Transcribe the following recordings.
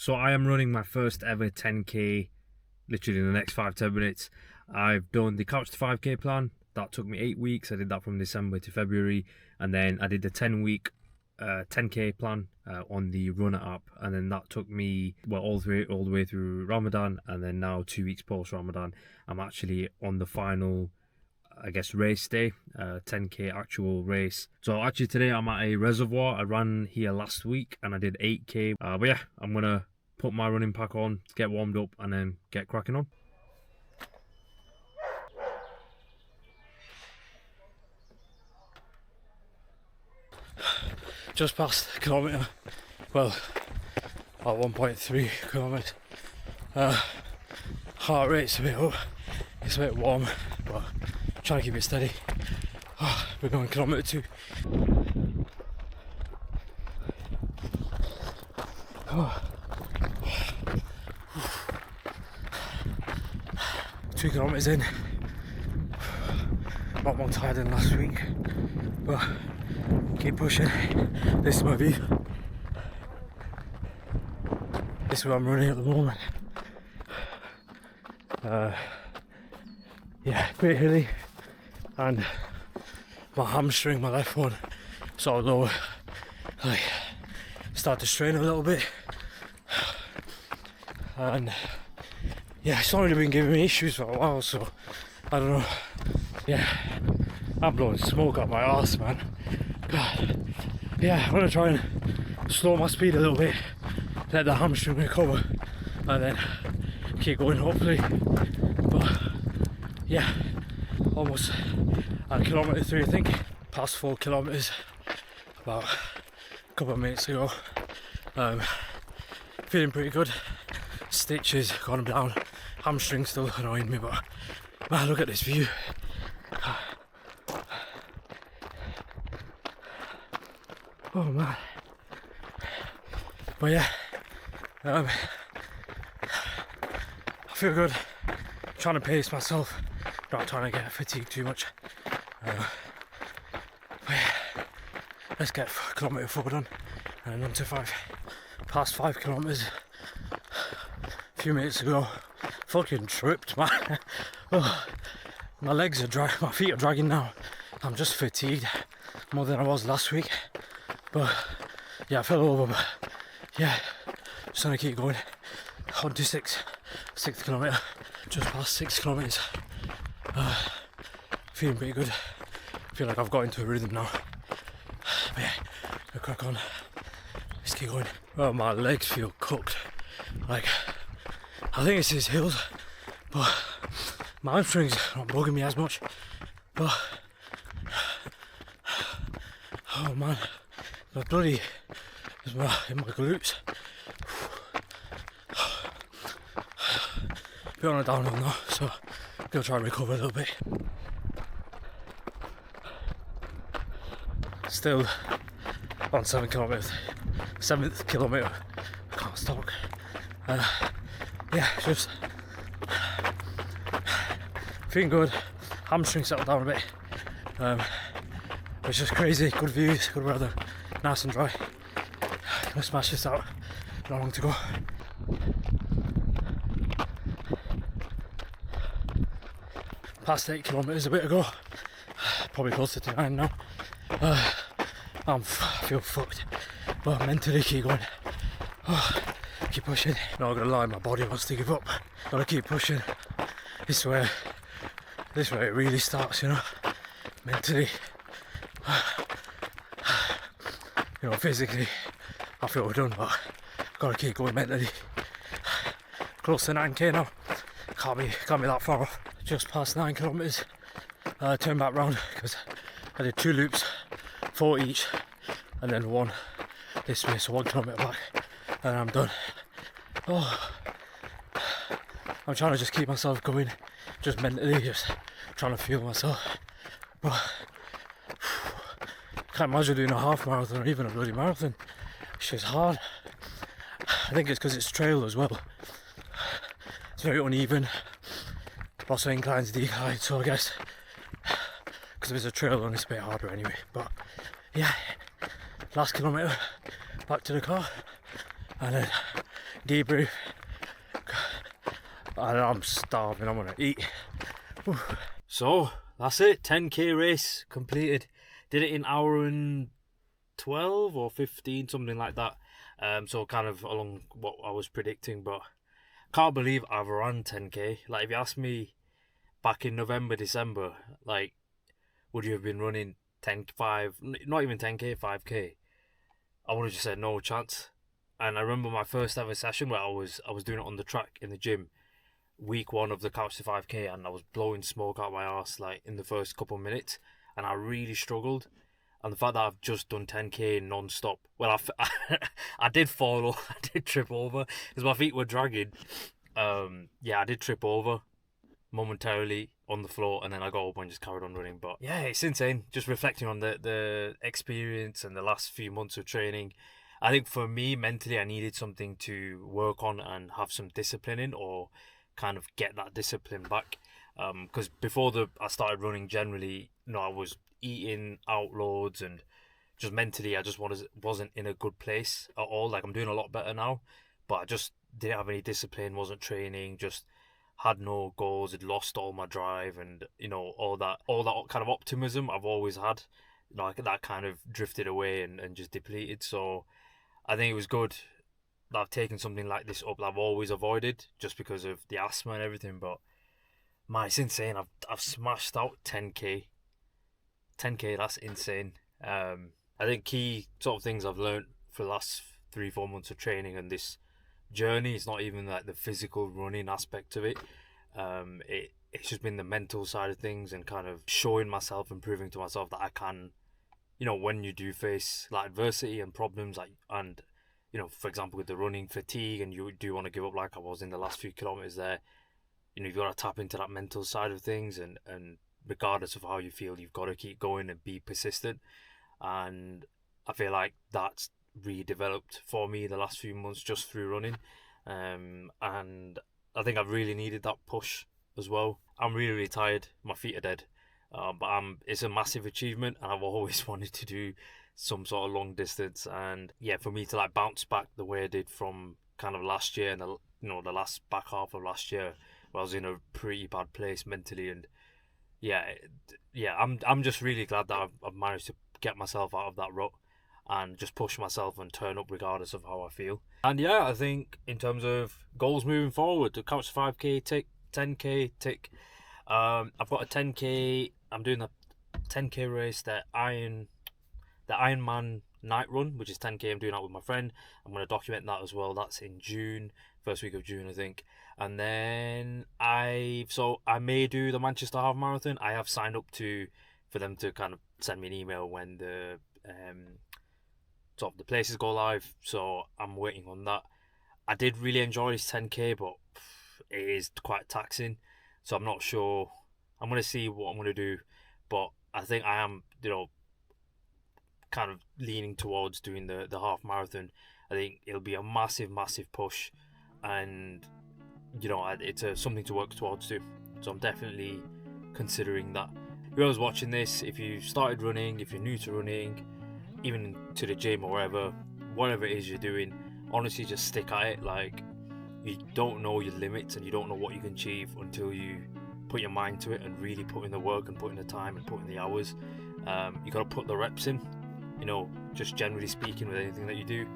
So I am running my first ever 10k literally in the next 5-10 minutes. I've done the Couch to 5k plan. That took me 8 weeks. I did that from December to February, and then I did the 10-week 10k plan on the Runner app, and then that took me all the way through Ramadan, and then now 2 weeks post Ramadan I'm actually on the final, I guess, race day, 10k actual race. So actually today I'm at a reservoir. I ran here last week and I did 8k, but yeah, I'm gonna put my running pack on, get warmed up, and then get cracking on. Just past the kilometre, well, about 1.3 kilometres. Heart rate's a bit up, it's a bit warm, but trying to keep it steady. We're going kilometre 2. Oh. 2 kilometres in, a lot more tired than last week, but keep pushing. This is my view. This is where I'm running at the moment. Yeah, pretty hilly, and my hamstring, my left one, sort of lower, like start to strain a little bit, and yeah, it's not really been giving me issues for a while, so I don't know. Yeah, I'm blowing smoke out my arse, man. God. Yeah, I'm gonna try and slow my speed a little bit, let the hamstring recover, and then keep going hopefully. But yeah, almost at kilometre 3 I think, past 4 kilometres about a couple of minutes ago. Feeling pretty good. Stitches gone down, hamstring still annoying me, but man, look at this view. Oh man. But yeah, I feel good. Trying to pace myself, not trying to get fatigued too much. But yeah, let's get kilometre 4 done, and then on to 5. Past 5 kilometres a few minutes ago. Fucking tripped, man. Oh, my legs are dry, my feet are dragging now. I'm just fatigued more than I was last week. But yeah, I fell over, but yeah, just trying to keep going. On to 6th kilometre, just past 6 kilometres. Feeling pretty good. Feel like I've got into a rhythm now. But yeah, I'll crack on. Let's keep going. Well, my legs feel cooked. Like, I think it's these hills, but my hamstrings not bugging me as much. But oh man, the bloody is in my glutes. Bit on a downhill now, so I'm gonna try and recover a little bit. Still on 7 kilometres, 7th kilometre. I can't talk. Yeah, just feeling good. Hamstring settled down a bit. It's just crazy. Good views, good weather, nice and dry. Gonna smash this out. Not long to go. Past 8 kilometres a bit ago. Probably closer to 9 now. I feel fucked, but mentally keep going. Keep pushing. Not gonna lie, my body wants to give up. Gotta keep pushing. This is where it really starts, you know. Mentally, you know, physically I feel done, but gotta keep going mentally. Close to 9k now. Can't be that far off. Just past 9 kilometres. Turn back round because I did 2 loops, 4 each, and then 1 this way, so 1 kilometre back, and I'm done. Oh, I'm trying to just keep myself going, just mentally, just trying to feel myself. But can't imagine doing a half marathon or even a bloody marathon. It's just hard. I think it's because it's trail as well. It's very uneven, lots of inclines, declines, so I guess because there's a trail on, it's a bit harder anyway. But yeah, last kilometre back to the car, and then debrief. I'm starving, I'm gonna eat. Whew. So that's it, 10k race completed. Did it in hour and 12 or 15, something like that. So kind of along what I was predicting, but can't believe I've run 10k. Like, if you asked me back in November, December, like, would you have been running 10, 5, not even 10k, 5k? I would have just said no chance. And I remember my first ever session where I was doing it on the track in the gym, week 1 of the Couch to 5k, and I was blowing smoke out my arse like in the first couple of minutes, and I really struggled. And the fact that I've just done 10k non-stop, well, I did fall, I did trip over because my feet were dragging. Yeah, I did trip over momentarily on the floor, and then I got up and just carried on running. But yeah, it's insane. Just reflecting on the experience and the last few months of training. I think for me, mentally, I needed something to work on and have some discipline in, or kind of get that discipline back. Because before I started running, generally, I was eating out loads, and just mentally I just wasn't in a good place at all. Like, I'm doing a lot better now, but I just didn't have any discipline, wasn't training, just had no goals, had lost all my drive, and all that kind of optimism I've always had, that kind of drifted away and just depleted. So I think it was good that I've taken something like this up that I've always avoided just because of the asthma and everything. But it's insane. I've smashed out 10k. 10k, that's insane. I think key sort of things I've learned for the last 3-4 months of training and this journey, it's not even like the physical running aspect of it. It's just been the mental side of things, and kind of showing myself and proving to myself that I can, when you do face like adversity and problems, like, and for example with the running fatigue, and you do want to give up like I was in the last few kilometers there, you've got to tap into that mental side of things, and regardless of how you feel, you've got to keep going and be persistent. And I feel like that's redeveloped for me the last few months just through running, and I think I've really needed that push as well. I'm really tired, my feet are dead, but it's a massive achievement, and I've always wanted to do some sort of long distance. And yeah, for me to like bounce back the way I did from kind of last year and the last back half of last year, where I was in a pretty bad place mentally, and I'm just really glad that I've managed to get myself out of that rut and just push myself and turn up regardless of how I feel. And yeah, I think in terms of goals moving forward, the Couch 5k tick, 10k tick. I've got a 10k. I'm doing the 10k race, the Ironman night run, which is 10k. I'm doing that with my friend. I'm going to document that as well. That's in June, first week of June, I think. And then I may do the Manchester Half Marathon. I have signed up for them to kind of send me an email when the sort of the places go live. So I'm waiting on that. I did really enjoy this 10k, but it is quite taxing. So I'm not sure. I'm going to see what I'm going to do, but I think I am, kind of leaning towards doing the half marathon. I think it'll be a massive push, and it's something to work towards too. So I'm definitely considering that. Whoever's watching this, if you started running, if you're new to running, even to the gym or whatever it is you're doing, honestly just stick at it. Like, you don't know your limits and you don't know what you can achieve until you put your mind to it and really put in the work and put in the time and put in the hours. You got to put the reps in, just generally speaking with anything that you do,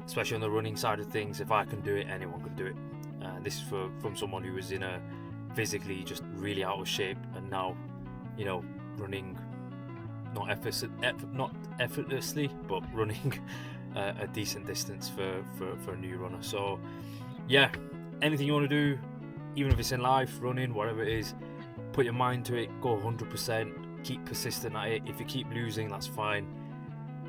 especially on the running side of things. If I can do it, anyone can do it. This is from someone who was in a physically just really out of shape, and now running not effortlessly, but running a decent distance for a new runner. So yeah, anything you want to do, even if it's in life, running, whatever it is, put your mind to it, go 100%, keep persistent at it. If you keep losing, that's fine,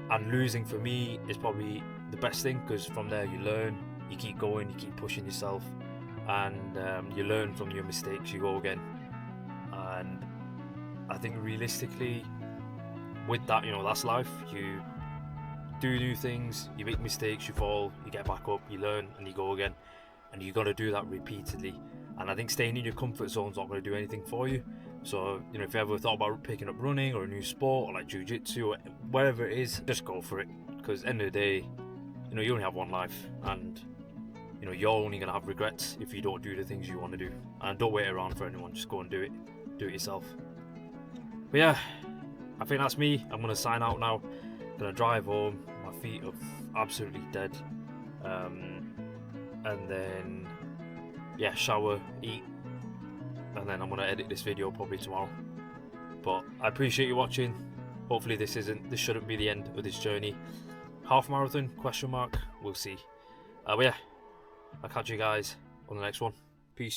and losing for me is probably the best thing, because from there you learn, you keep going, you keep pushing yourself, and you learn from your mistakes, you go again. And I think realistically with that, that's life. You do new things, you make mistakes, you fall, you get back up, you learn, and you go again, and you got to do that repeatedly. And I think staying in your comfort zone is not going to do anything for you. So if you ever thought about picking up running or a new sport, or like jiu-jitsu or whatever it is, just go for it, because at the end of the day, you only have one life, and you know, you're only gonna have regrets if you don't do the things you want to do. And don't wait around for anyone, just go and do it yourself. But yeah, I think that's me. I'm gonna sign out now. Gonna drive home. My feet are absolutely dead. And then yeah, shower, eat, and then I'm gonna edit this video probably tomorrow. But I appreciate you watching. Hopefully this shouldn't be the end of this journey. Half marathon, question mark, we'll see. But yeah, I'll catch you guys on the next one. Peace.